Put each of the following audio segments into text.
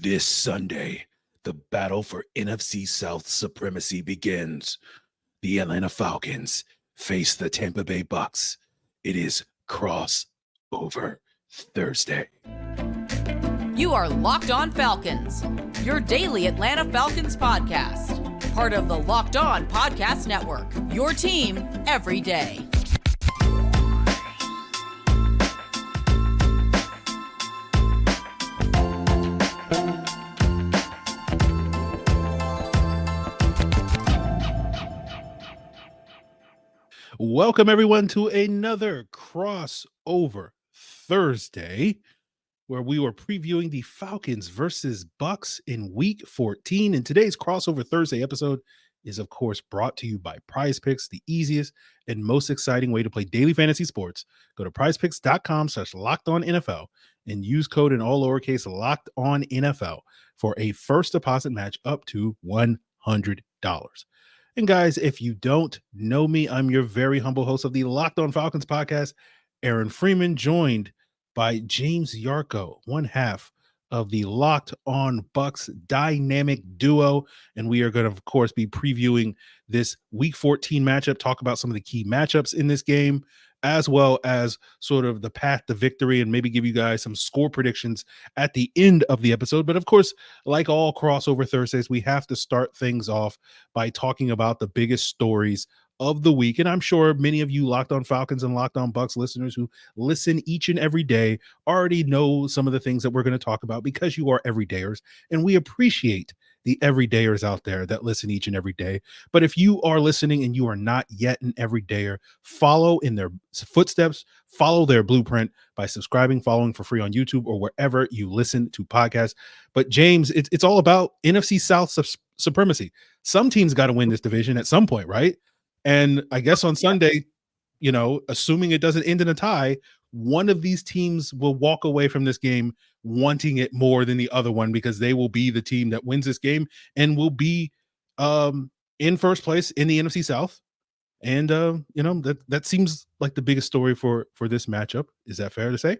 This Sunday, the battle for NFC South supremacy begins. The Atlanta Falcons face the Tampa Bay Bucs. It is crossover Thursday. You are Locked On Falcons, your daily Atlanta Falcons podcast. Part of the Locked On Podcast Network, your team every day. Welcome, everyone, to another crossover Thursday, where we were previewing the Falcons versus Bucs in Week 14. And today's crossover Thursday episode is, of course, brought to you by Prize Picks, the easiest and most exciting way to play daily fantasy sports. Go to prizepicks.com/LockedOnNFL and use code in all lowercase LockedOnNFL for a first deposit match up to $100. And guys, if you don't know me, I'm your very humble host of the Locked On Falcons podcast, Aaron Freeman, joined by James Yarcho, one half of the Locked On Bucs dynamic duo. And we are going to, of course, be previewing this Week 14 matchup, talk about some of the key matchups in this game, as well as sort of the path to victory, and maybe give you guys some score predictions at the end of the episode. But of course, like all crossover Thursdays, we have to start things off by talking about the biggest stories of the week. And I'm sure many of you Locked On Falcons and Locked On Bucs listeners who listen each and every day already know some of the things that we're going to talk about because you are everydayers, and we appreciate the everydayers out there that listen each and every day. But if you are listening and you are not yet an everydayer, follow in their footsteps, follow their blueprint by subscribing, following for free on YouTube or wherever you listen to podcasts. But James, it's all about NFC South supremacy. Some teams got to win this division at some point, right? And I guess on Sunday, you know, assuming it doesn't end in a tie, one of these teams will walk away from this game wanting it more than the other one, because they will be the team that wins this game and will be in first place in the NFC South. And you know, that seems like the biggest story for this matchup. Is that fair to say?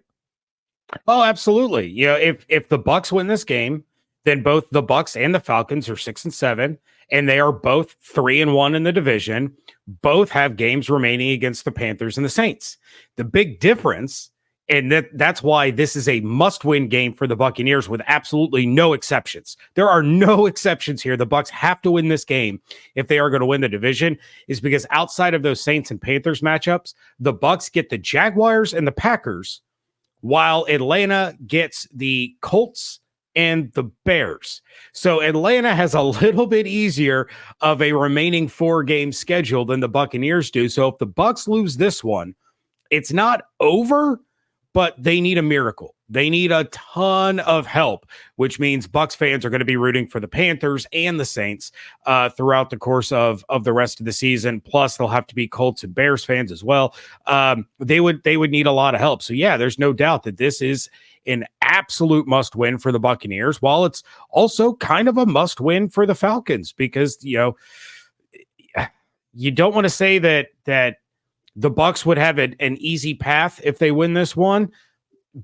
Oh, absolutely. You know, if the Bucs win this game, then both the Bucs and the Falcons are 6-7, and they are both 3-1 in the division. Both have games remaining against the Panthers and the Saints. The big difference, and that's why this is a must-win game for the Buccaneers with absolutely no exceptions. There are no exceptions here. The Bucs have to win this game if they are going to win the division, is because outside of those Saints and Panthers matchups, the Bucs get the Jaguars and the Packers, while Atlanta gets the Colts and the Bears. So Atlanta has a little bit easier of a remaining 4-game schedule than the Buccaneers do. So if the Bucs lose this one, it's not over, but they need a miracle. They need a ton of help, which means Bucs fans are going to be rooting for the Panthers and the Saints throughout the course of the rest of the season. Plus, they'll have to be Colts and Bears fans as well. They would need a lot of help. So yeah, there's no doubt that this is an absolute must win for the Buccaneers, while it's also kind of a must win for the Falcons, because, you know, you don't want to say that the Bucs would have an easy path if they win this one,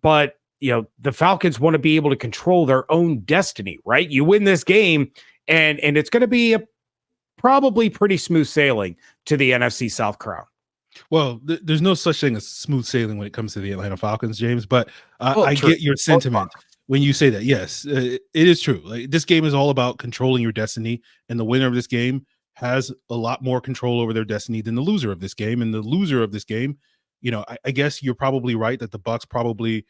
but you know, the Falcons want to be able to control their own destiny, right? You win this game and it's going to be probably pretty smooth sailing to the NFC South crown. Well, there's no such thing as smooth sailing when it comes to the Atlanta Falcons, James, but I get your sentiment when you say that. Yes, it is true. Like, this game is all about controlling your destiny, and the winner of this game has a lot more control over their destiny than the loser of this game. And the loser of this game, you know, I guess you're probably right that the Bucs probably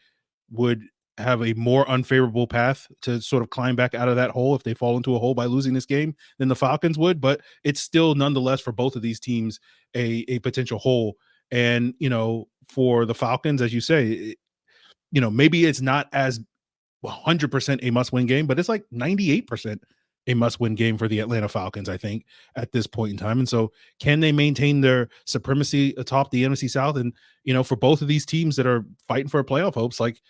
would have a more unfavorable path to sort of climb back out of that hole if they fall into a hole by losing this game than the Falcons would. But it's still nonetheless for both of these teams a potential hole. And, you know, for the Falcons, as you say, you know, maybe it's not as 100% a must-win game, but it's like 98% a must-win game for the Atlanta Falcons, I think, at this point in time. And so can they maintain their supremacy atop the NFC South? And, you know, for both of these teams that are fighting for playoff hopes, like,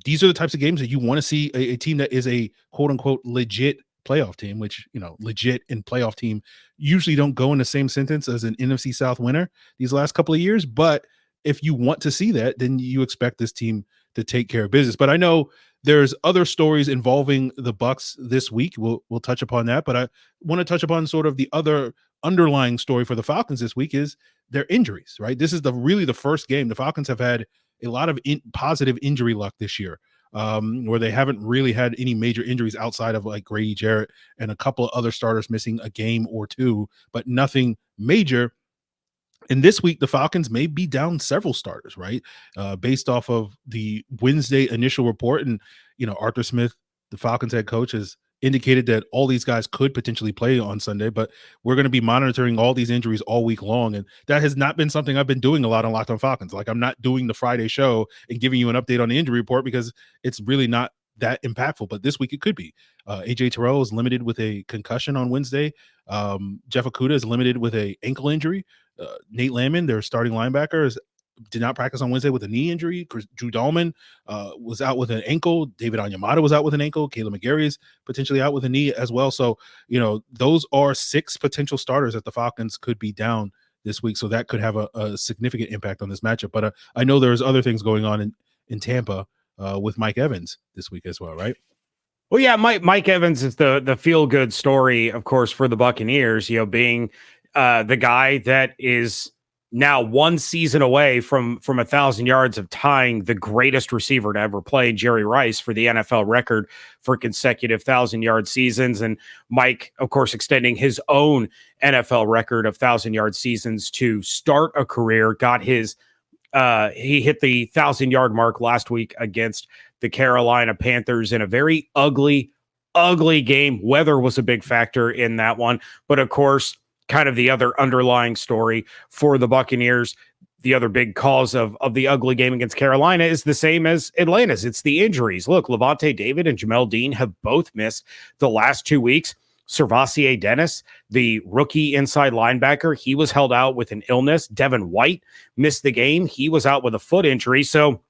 these are the types of games that you want to see a team that is a quote-unquote legit playoff team, which, you know, legit and playoff team usually don't go in the same sentence as an NFC South winner these last couple of years. But if you want to see that, then you expect this team to take care of business. But I know there's other stories involving the Bucs this week. We'll touch upon that, but I want to touch upon sort of the other underlying story for the Falcons this week is their injuries, right? This is really the first game. The Falcons have had a lot of positive injury luck this year, where they haven't really had any major injuries outside of like Grady Jarrett and a couple of other starters missing a game or two, but nothing major. And this week, the Falcons may be down several starters, right? Based off of the Wednesday initial report. And, Arthur Smith, the Falcons head coach, has indicated that all these guys could potentially play on Sunday, but we're going to be monitoring all these injuries all week long. And that has not been something I've been doing a lot on Locked on Falcons. Like, I'm not doing the Friday show and giving you an update on the injury report because it's really not that impactful, but this week it could be. AJ Terrell is limited with a concussion on Wednesday. Jeff Okudah is limited with a ankle injury. Nate Landman, their starting linebacker, did not practice on Wednesday with a knee injury. Drew Dahlman was out with an ankle. David Onyemata was out with an ankle. Caleb McGarry is potentially out with a knee as well. So, those are 6 potential starters that the Falcons could be down this week. So that could have a significant impact on this matchup. But I know there's other things going on in Tampa with Mike Evans this week as well, right? Well, yeah, Mike Evans is the feel-good story, of course, for the Buccaneers, being the guy that is now one season away from 1,000 yards of tying the greatest receiver to ever play, Jerry Rice, for the NFL record for consecutive 1,000-yard seasons. And Mike, of course, extending his own NFL record of 1,000-yard seasons to start a career, got his he hit the 1,000-yard mark last week against the Carolina Panthers in a very ugly game. Weather was a big factor in that one. But of course, kind of the other underlying story for the Buccaneers, the other big cause of the ugly game against Carolina is the same as Atlanta's. It's the injuries. Look, Levante David and Jamel Dean have both missed the last 2 weeks. Servassier Dennis, the rookie inside linebacker, he was held out with an illness. Devin White missed the game. He was out with a foot injury. So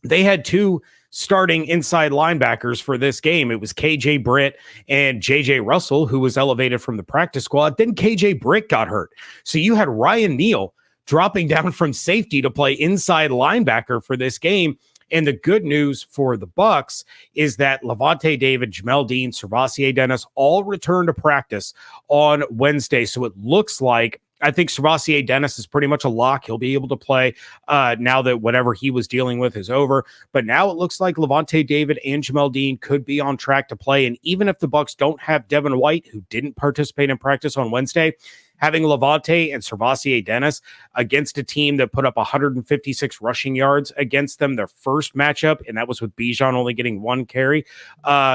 they had 2 starting inside linebackers for this game. It was KJ Britt and JJ Russell, who was elevated from the practice squad. Then KJ Britt got hurt. So you had Ryan Neal dropping down from safety to play inside linebacker for this game. And the good news for the Bucs is that Levante David, Jamel Dean, Servassier Dennis all returned to practice on Wednesday. So it looks like, I think Servassier Dennis is pretty much a lock. He'll be able to play now that whatever he was dealing with is over. But now it looks like Levante David and Jamel Dean could be on track to play. And even if the Bucs don't have Devin White, who didn't participate in practice on Wednesday, having Levante and Servassier Dennis against a team that put up 156 rushing yards against them, their first matchup, and that was with Bijan only getting 1 carry,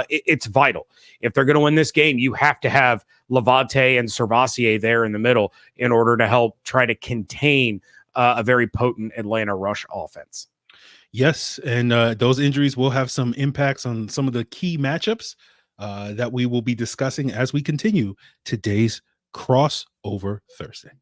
it's vital. If they're going to win this game, you have to have Levante and Servassier there in the middle in order to help try to contain a very potent Atlanta rush offense. Yes, and those injuries will have some impacts on some of the key matchups that we will be discussing as we continue today's Crossover Thursday.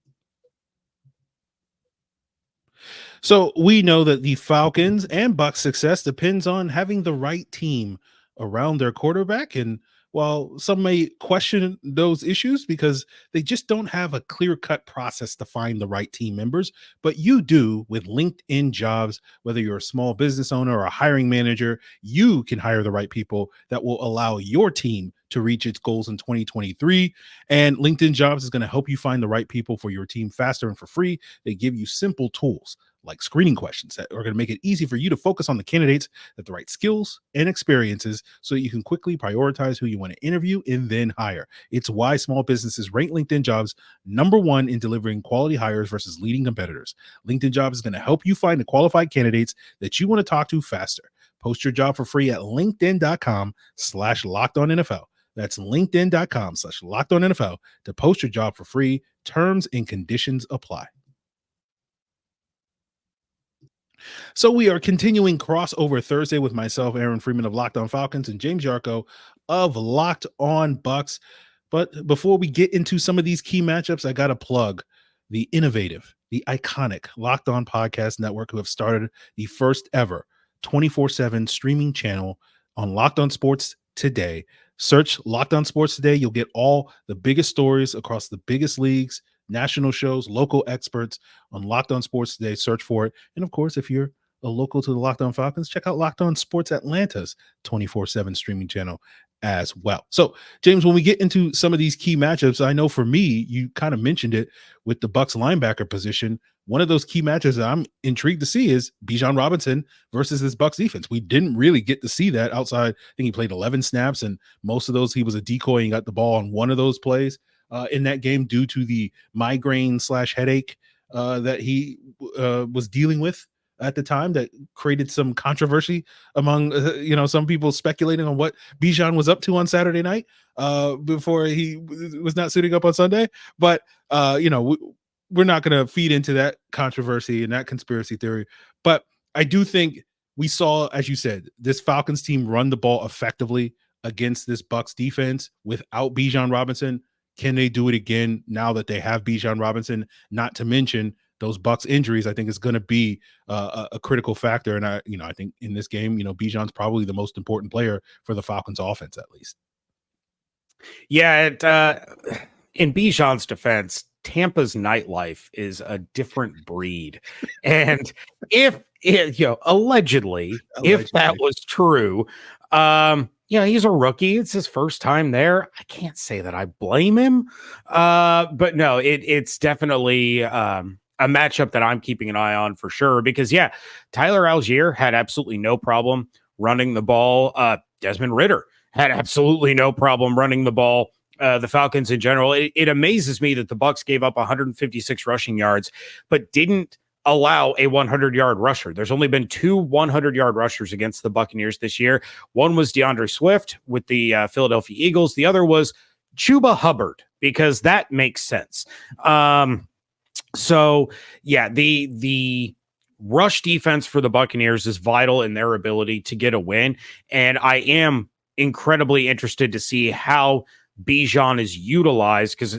So we know that the Falcons and Bucs success depends on having the right team around their quarterback. And while some may question those issues because they just don't have a clear-cut process to find the right team members, but you do with LinkedIn Jobs. Whether you're a small business owner or a hiring manager, you can hire the right people that will allow your team to reach its goals in 2023. And LinkedIn Jobs is going to help you find the right people for your team faster and for free. They give you simple tools like screening questions that are going to make it easy for you to focus on the candidates that the right skills and experiences so that you can quickly prioritize who you want to interview and then hire. It's why small businesses rank LinkedIn Jobs #1 in delivering quality hires versus leading competitors. LinkedIn Jobs is going to help you find the qualified candidates that you want to talk to faster. Post your job for free at linkedin.com/lockedonnfl. That's linkedin.com/lockedonnfl to post your job for free. Terms and conditions apply. So we are continuing Crossover Thursday with myself, Aaron Freeman of Locked On Falcons, and James Yarcho of Locked On Bucs. But before we get into some of these key matchups, I got to plug the innovative, the iconic Locked On Podcast Network, who have started the first ever 24/7 streaming channel on Locked On Sports Today. Search Locked On Sports Today. You'll get all the biggest stories across the biggest leagues, national shows, local experts on Locked On Sports Today. Search for it. And of course, if you're a local to the Locked On Falcons, check out Locked On Sports Atlanta's 24/7 streaming channel as well. So, James, when we get into some of these key matchups, I know for me, you kind of mentioned it with the Bucs linebacker position. One of those key matches that I'm intrigued to see is Bijan Robinson versus this Bucs defense. We didn't really get to see that outside. I think he played 11 snaps, and most of those he was a decoy and got the ball on one of those plays in that game due to the migraine/headache that he was dealing with at the time, that created some controversy among some people speculating on what Bijan was up to on Saturday night before he was not suiting up on Sunday. But we're not going to feed into that controversy and that conspiracy theory. But I do think we saw, as you said, this Falcons team run the ball effectively against this Bucs defense without Bijan Robinson. Can they do it again now that they have Bijan Robinson? Not to mention those Bucs injuries, I think is going to be a critical factor. And I think in this game, Bijan's probably the most important player for the Falcons offense, at least. Yeah. In Bijan's defense, Tampa's nightlife is a different breed. And if allegedly, if that was true, he's a rookie. It's his first time there. I can't say that I blame him. But no, it's definitely a matchup that I'm keeping an eye on for sure, because Tyler Algier had absolutely no problem running the ball. Desmond Ridder had absolutely no problem running the ball. The Falcons in general, it amazes me that the Bucs gave up 156 rushing yards, but didn't allow a 100-yard rusher. There's only been 2 100-yard rushers against the Buccaneers this year. One was DeAndre Swift with the Philadelphia Eagles. The other was Chuba Hubbard, because that makes sense. The rush defense for the Buccaneers is vital in their ability to get a win. And I am incredibly interested to see how Bijan is utilized, because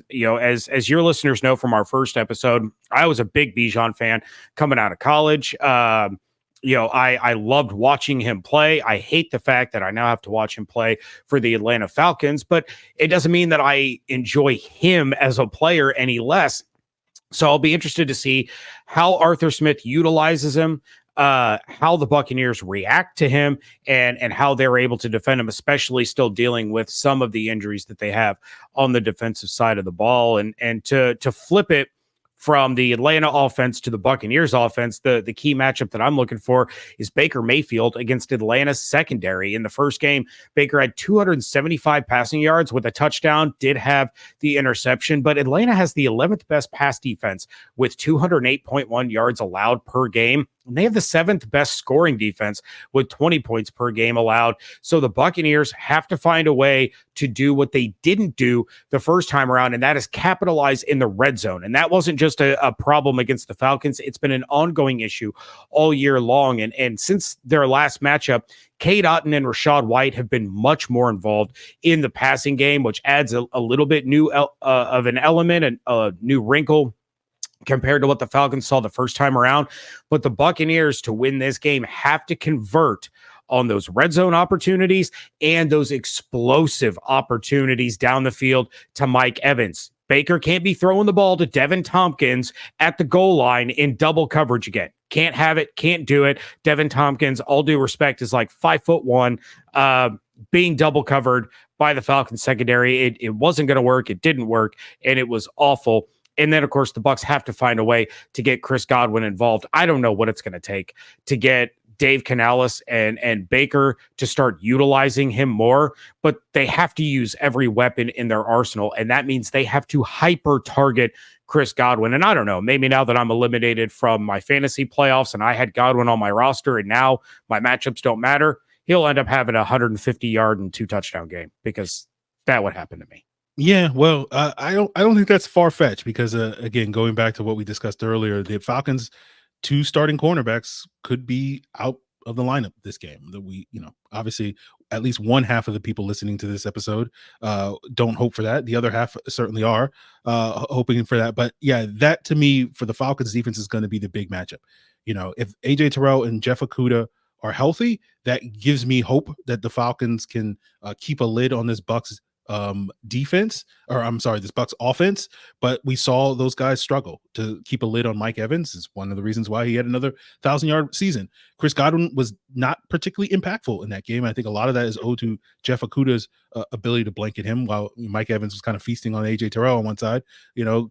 as your listeners know from our first episode, I was a big Bijan fan coming out of college. I loved watching him play. I hate the fact that I now have to watch him play for the Atlanta Falcons, but it doesn't mean that I enjoy him as a player any less. So I'll be interested to see how Arthur Smith utilizes him, how the Buccaneers react to him, and how they're able to defend him, especially still dealing with some of the injuries that they have on the defensive side of the ball. And to flip it from the Atlanta offense to the Buccaneers offense, the key matchup that I'm looking for is Baker Mayfield against Atlanta's secondary. In the first game, Baker had 275 passing yards with a touchdown, did have the interception, but Atlanta has the 11th best pass defense with 208.1 yards allowed per game. And they have the 7th best scoring defense with 20 points per game allowed. So the Buccaneers have to find a way to do what they didn't do the first time around, and that is capitalize in the red zone. And that wasn't just a problem against the Falcons. It's been an ongoing issue all year long. And since their last matchup, Cade Otton and Rachaad White have been much more involved in the passing game, which adds a little bit new of an element and a new wrinkle compared to what the Falcons saw the first time around. But the Buccaneers, to win this game, have to convert on those red zone opportunities and those explosive opportunities down the field to Mike Evans. Baker can't be throwing the ball to Devin Tompkins at the goal line in double coverage again. Can't have it, can't do it. Devin Tompkins, all due respect, is like 5'1", being double covered by the Falcons secondary. It wasn't going to work. It didn't work, and it was awful. And then, of course, the Bucs have to find a way to get Chris Godwin involved. I don't know what it's going to take to get Dave Canales and Baker to start utilizing him more, but they have to use every weapon in their arsenal, and that means they have to hyper-target Chris Godwin. And I don't know, maybe now that I'm eliminated from my fantasy playoffs and I had Godwin on my roster and now my matchups don't matter, he'll end up having a 150-yard and 2-touchdown game, because that would happen to me. Yeah, well, I don't think that's far-fetched, because again, going back to what we discussed earlier, the Falcons' 2 starting cornerbacks could be out of the lineup this game. That we, obviously at least one half of the people listening to this episode don't hope for that. The other half certainly are hoping for that. But yeah, that to me for the Falcons defense is going to be the big matchup. If AJ Terrell and Jeff Okudah are healthy, that gives me hope that the Falcons can keep a lid on this Bucs defense, or I'm sorry, this Bucs offense, but we saw those guys struggle to keep a lid on Mike Evans. Is one of the reasons why he had another 1,000-yard season. Chris Godwin was not particularly impactful in that game. I think a lot of that is owed to Jeff Okuda's ability to blanket him, while Mike Evans was kind of feasting on AJ Terrell on one side.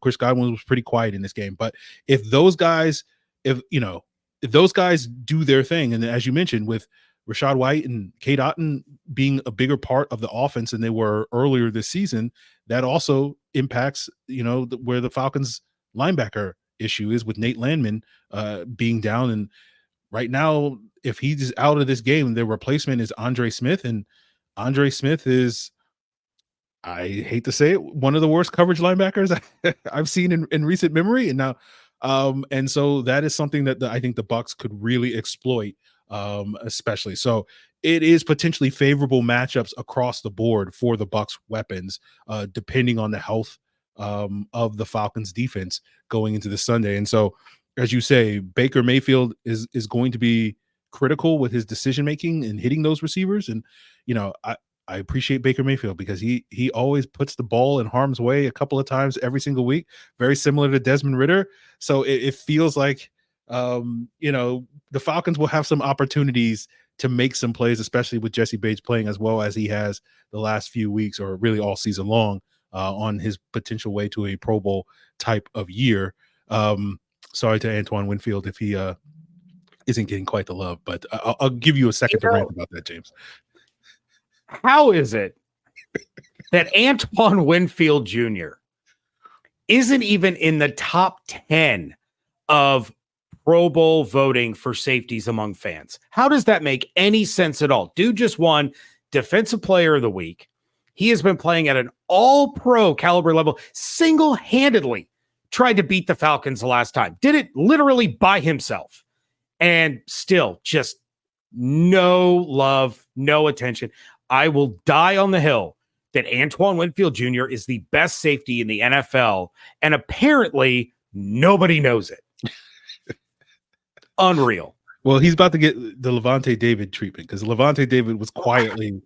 Chris Godwin was pretty quiet in this game. But if those guys do their thing, and as you mentioned, with Rachaad White and Cade Otton being a bigger part of the offense than they were earlier this season, that also impacts, where the Falcons linebacker issue is with Nate Landman being down. And right now, if he's out of this game, their replacement is Andre Smith. And Andre Smith is, I hate to say it, one of the worst coverage linebackers I've seen in recent memory. And now, and so that is something that I think the Bucs could really exploit. Especially. So it is potentially favorable matchups across the board for the Bucs weapons, depending on the health of the Falcons defense going into this Sunday. And so, as you say, Baker Mayfield is going to be critical with his decision-making and hitting those receivers. And, I appreciate Baker Mayfield because he always puts the ball in harm's way a couple of times every single week, very similar to Desmond Ridder. So it feels like, the Falcons will have some opportunities to make some plays, especially with Jesse Bates playing as well as he has the last few weeks, or really all season long, on his potential way to a Pro Bowl type of year. Sorry to Antoine Winfield if he isn't getting quite the love, but I'll give you a second to rant about that, James. How is it that Antoine Winfield Jr. isn't even in the top 10 of Pro Bowl voting for safeties among fans? How does that make any sense at all? Dude just won Defensive Player of the Week. He has been playing at an all-pro caliber level, single-handedly tried to beat the Falcons the last time. Did it literally by himself. And still just no love, no attention. I will die on the hill that Antoine Winfield Jr. is the best safety in the NFL, and apparently nobody knows it. Unreal. Well, he's about to get the Levante David treatment, because Levante David was quietly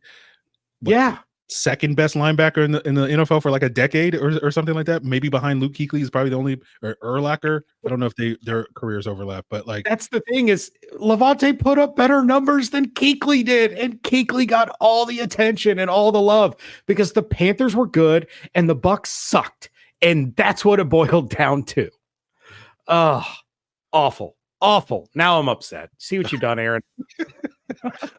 second best linebacker in the NFL for like a decade or something like that. Maybe behind Luke Kuechly is probably the only, or Urlacher. I don't know if their careers overlap, but like, that's the thing, is Levante put up better numbers than Kuechly did, and Kuechly got all the attention and all the love because the Panthers were good and the Bucs sucked, and that's what it boiled down to. Awful. Now I'm upset. See what you've done, Aaron.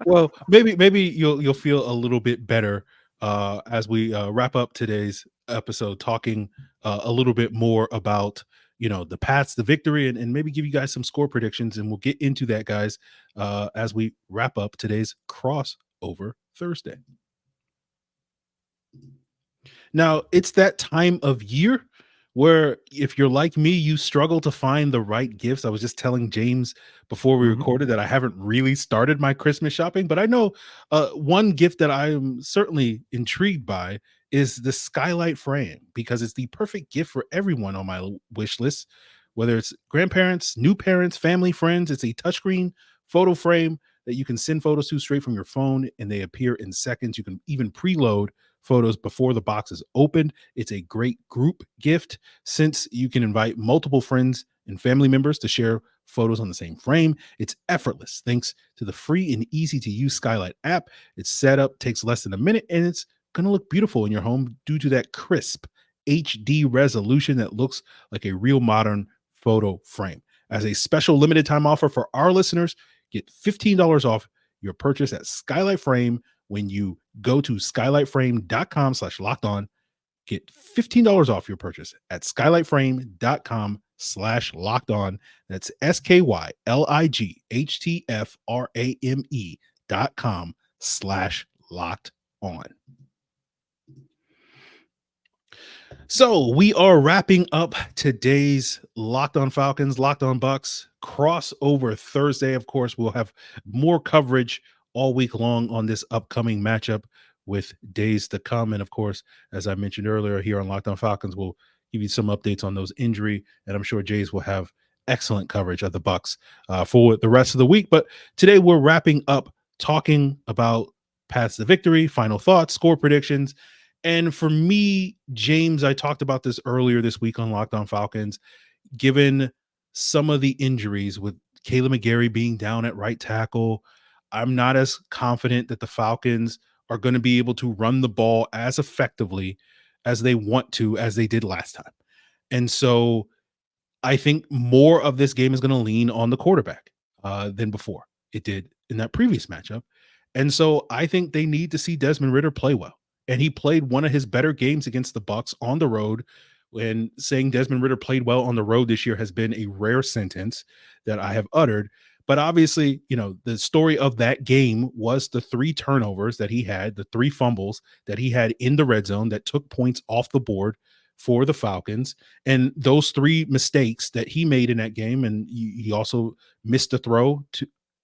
Well, maybe you'll feel a little bit better as we wrap up today's episode, talking a little bit more about the Pats, the victory, and maybe give you guys some score predictions, and we'll get into that, guys, as we wrap up today's crossover Thursday. Now, it's that time of year where, if you're like me, you struggle to find the right gifts. I was just telling James before we recorded that I haven't really started my Christmas shopping, but I know one gift that I am certainly intrigued by is the skylight frame, because it's the perfect gift for everyone on my wish list, whether it's grandparents, new parents, family, friends. It's a touchscreen photo frame that you can send photos to straight from your phone, and they appear in seconds. You can even preload photos before the box is opened. It's a great group gift, since you can invite multiple friends and family members to share photos on the same frame. It's effortless thanks to the free and easy to use Skylight app. Its setup takes less than a minute, and it's going to look beautiful in your home due to that crisp HD resolution that looks like a real modern photo frame. As a special limited time offer for our listeners, get $15 off your purchase at Skylight Frame when you go to skylightframe.com/lockedon. Get $15 off your purchase at skylightframe.com/lockedon. That's SKYLIGHTFRAME.com/locked-on. So we are wrapping up today's Locked On Falcons, Locked On Bucs crossover Thursday. Of course, we'll have more coverage all week long on this upcoming matchup with days to come. And of course, as I mentioned earlier, here on Locked On Falcons, we'll give you some updates on those injury, and I'm sure Jays will have excellent coverage of the Bucs for the rest of the week. But today we're wrapping up talking about Pats the victory, final thoughts, score predictions, And for me, James, I talked about this earlier this week on Locked On Falcons, given some of the injuries with Caleb McGarry being down at right tackle, I'm not as confident that the Falcons are going to be able to run the ball as effectively as they want to, as they did last time. And so I think more of this game is going to lean on the quarterback than before it did in that previous matchup. And so I think they need to see Desmond Ridder play well. And he played one of his better games against the Bucs on the road. When saying Desmond Ridder played well on the road this year has been a rare sentence that I have uttered. But obviously, the story of that game was the 3 turnovers that he had, the 3 fumbles that he had in the red zone that took points off the board for the Falcons, and those 3 mistakes that he made in that game. And he also missed a throw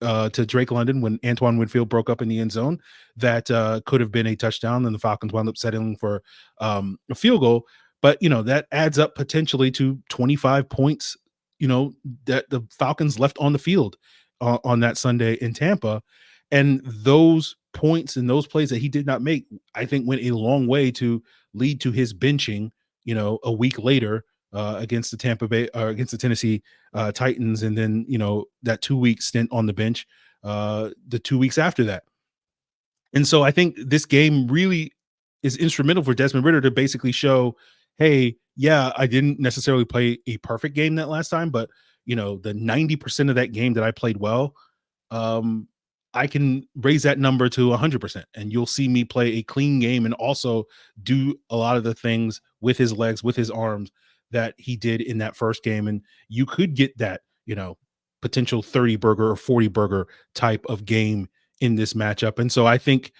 to Drake London when Antoine Winfield broke up in the end zone that could have been a touchdown, and the Falcons wound up settling for a field goal. But that adds up potentially to 25 points that the Falcons left on the field on that Sunday in Tampa. And those points and those plays that he did not make, I think, went a long way to lead to his benching a week later against the Tampa Bay or against the Tennessee Titans. And then, that 2-week stint on the bench the 2 weeks after that. And so I think this game really is instrumental for Desmond Ridder to basically show, hey, yeah, I didn't necessarily play a perfect game that last time, but the 90% of that game that I played well, I can raise that number to 100%, and you'll see me play a clean game and also do a lot of the things with his legs, with his arms that he did in that first game. And you could get that, potential 30 burger or 40 burger type of game in this matchup. And so I think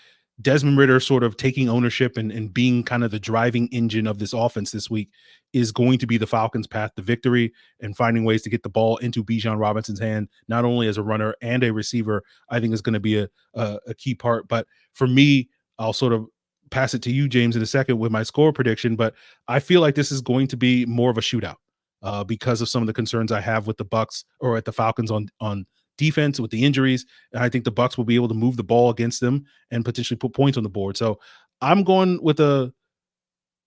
Desmond Ridder sort of taking ownership and being kind of the driving engine of this offense this week is going to be the Falcons' path to victory, and finding ways to get the ball into Bijan Robinson's hand, not only as a runner and a receiver, I think is going to be a key part. But for me, I'll sort of pass it to you, James, in a second with my score prediction, but I feel like this is going to be more of a shootout because of some of the concerns I have with the Bucs or at the Falcons on defense with the injuries. And I think the Bucs will be able to move the ball against them and potentially put points on the board. So I'm going with a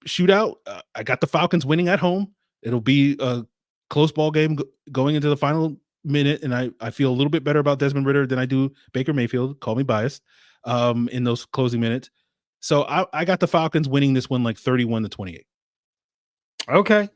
shootout. I got the Falcons winning at home. It'll be a close ball game going into the final minute. And I feel a little bit better about Desmond Ridder than I do Baker Mayfield. Call me biased in those closing minutes. So I got the Falcons winning this one like 31-28. Okay.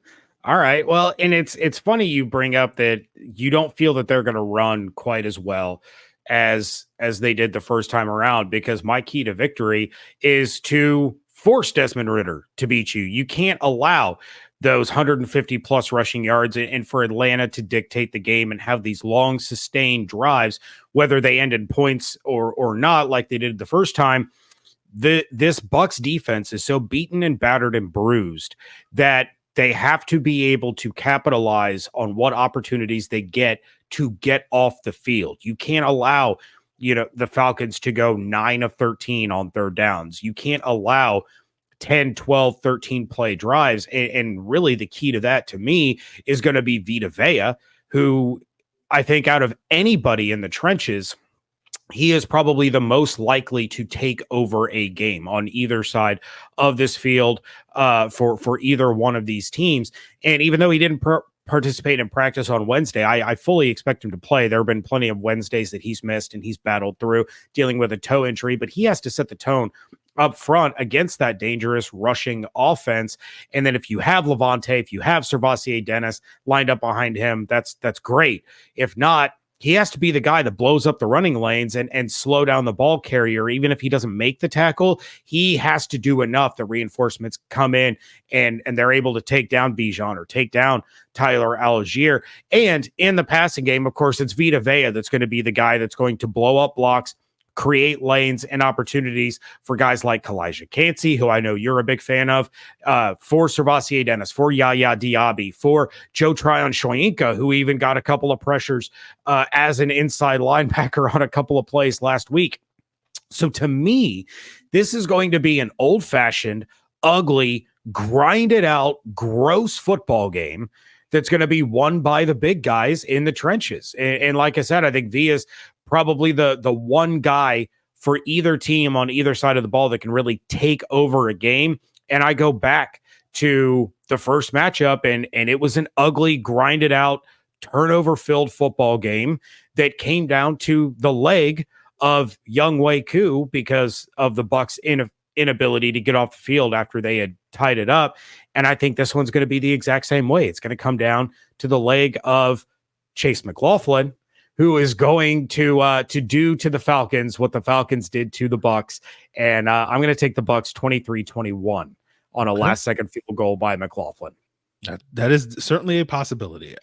All right. Well, and it's funny you bring up that you don't feel that they're going to run quite as well as they did the first time around, because my key to victory is to force Desmond Ridder to beat you. You can't allow those 150 plus rushing yards and for Atlanta to dictate the game and have these long sustained drives, whether they end in points or not, like they did the first time. This Bucs defense is so beaten and battered and bruised that they have to be able to capitalize on what opportunities they get to get off the field. You can't allow, the Falcons to go 9 of 13 on third downs. You can't allow 10, 12, 13 play drives. And really the key to that, to me, is going to be Vita Vea, who I think out of anybody in the trenches, he is probably the most likely to take over a game on either side of this field for either one of these teams. And even though he didn't participate in practice on Wednesday, I fully expect him to play. There have been plenty of Wednesdays that he's missed and he's battled through dealing with a toe injury, but he has to set the tone up front against that dangerous rushing offense. And then if you have Levante, if you have Servassier Dennis lined up behind him, that's great. If not, he has to be the guy that blows up the running lanes and slow down the ball carrier. Even if he doesn't make the tackle, he has to do enough that reinforcements come in and they're able to take down Bijan or take down Tyler Algier. And in the passing game, of course, it's Vita Vea that's going to be the guy that's going to blow up blocks, create lanes and opportunities for guys like Kalijah Cansey, who I know you're a big fan of, for Servassier Dennis, for Yaya Diaby, for Joe Tryon-Shoyinka, who even got a couple of pressures as an inside linebacker on a couple of plays last week. So to me, this is going to be an old-fashioned, ugly, grinded out, gross football game that's going to be won by the big guys in the trenches. And like I said, I think Via's probably the one guy for either team on either side of the ball that can really take over a game. And I go back to the first matchup, and it was an ugly, grinded out, turnover filled football game that came down to the leg of Young Wei Koo because of the Bucs inability to get off the field after they had tied it up. And I think this one's going to be the exact same way. It's going to come down to the leg of Chase McLaughlin, who is going to do to the Falcons what the Falcons did to the Bucs. And I'm going to take the Bucs 23-21 on a last-second field goal by McLaughlin. That is certainly a possibility.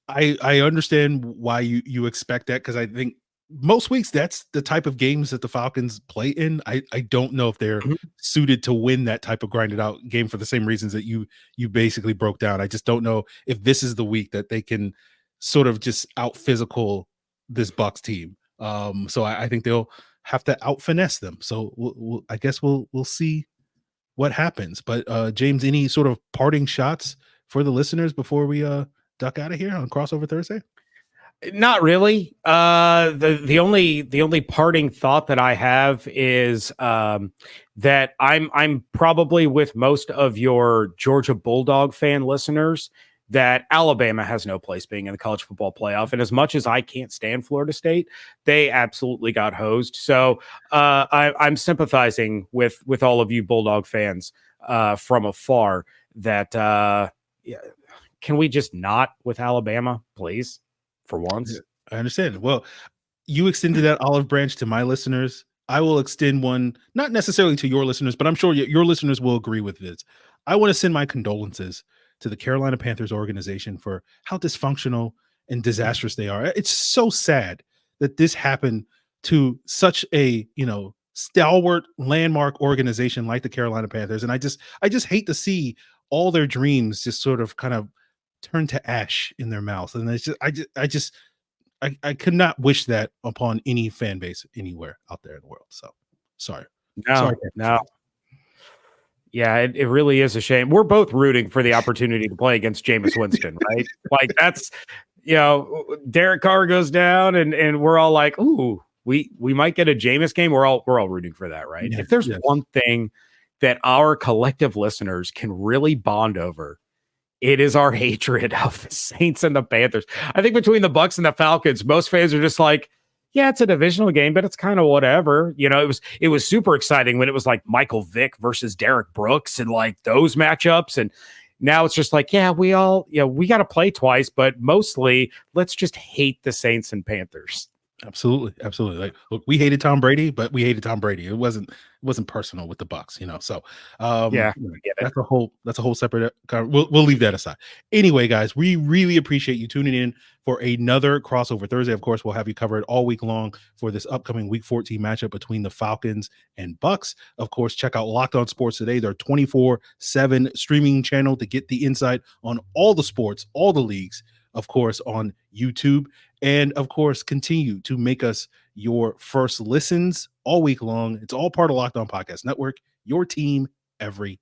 I understand why you expect that, because I think most weeks that's the type of games that the Falcons play in. I don't know if they're suited to win that type of grinded out game for the same reasons that you basically broke down. I just don't know if this is the week that they can sort of just out physical this Bucs team. So I think they'll have to out finesse them. So I guess we'll see what happens. But James, any sort of parting shots for the listeners before we duck out of here on Crossover Thursday? Not really. The only parting thought that I have is that I'm probably with most of your Georgia Bulldog fan listeners that Alabama has no place being in the college football playoff. And as much as I can't stand Florida State, they absolutely got hosed. So I'm sympathizing with all of you Bulldog fans from afar that can we just not with Alabama, please? For once. I understand. Well, you extended that olive branch to my listeners. I will extend one, not necessarily to your listeners, but I'm sure your listeners will agree with this. I want to send my condolences to the Carolina Panthers organization for how dysfunctional and disastrous they are. It's so sad that this happened to such a, stalwart landmark organization like the Carolina Panthers. And I just hate to see all their dreams just sort of kind of turn to ash in their mouth. And it's just, I could not wish that upon any fan base anywhere out there in the world. So sorry. No. Yeah, it really is a shame. We're both rooting for the opportunity to play against Jameis Winston, right? Like that's, Derek Carr goes down and we're all like, ooh, we might get a Jameis game. We're all rooting for that, right? Yes, if there's yes. one thing that our collective listeners can really bond over, it is our hatred of the Saints and the Panthers. I think between the Bucs and the Falcons, most fans are just like, yeah, it's a divisional game, but it's kind of whatever. It was super exciting when it was like Michael Vick versus Derek Brooks and like those matchups. And now it's just like, yeah, we got to play twice, but mostly let's just hate the Saints and Panthers. Absolutely. Like, look, we hated Tom Brady, but we hated Tom Brady. It wasn't personal with the Bucs, So Yeah, that's a whole separate. We'll leave that aside. Anyway, guys, we really appreciate you tuning in for another Crossover Thursday. Of course, we'll have you covered all week long for this upcoming Week 14 matchup between the Falcons and Bucs. Of course, check out Locked On Sports Today, their 24/7 streaming channel to get the insight on all the sports, all the leagues. Of course, on YouTube. And of course, continue to make us your first listens all week long. It's all part of Locked On Podcast Network, your team every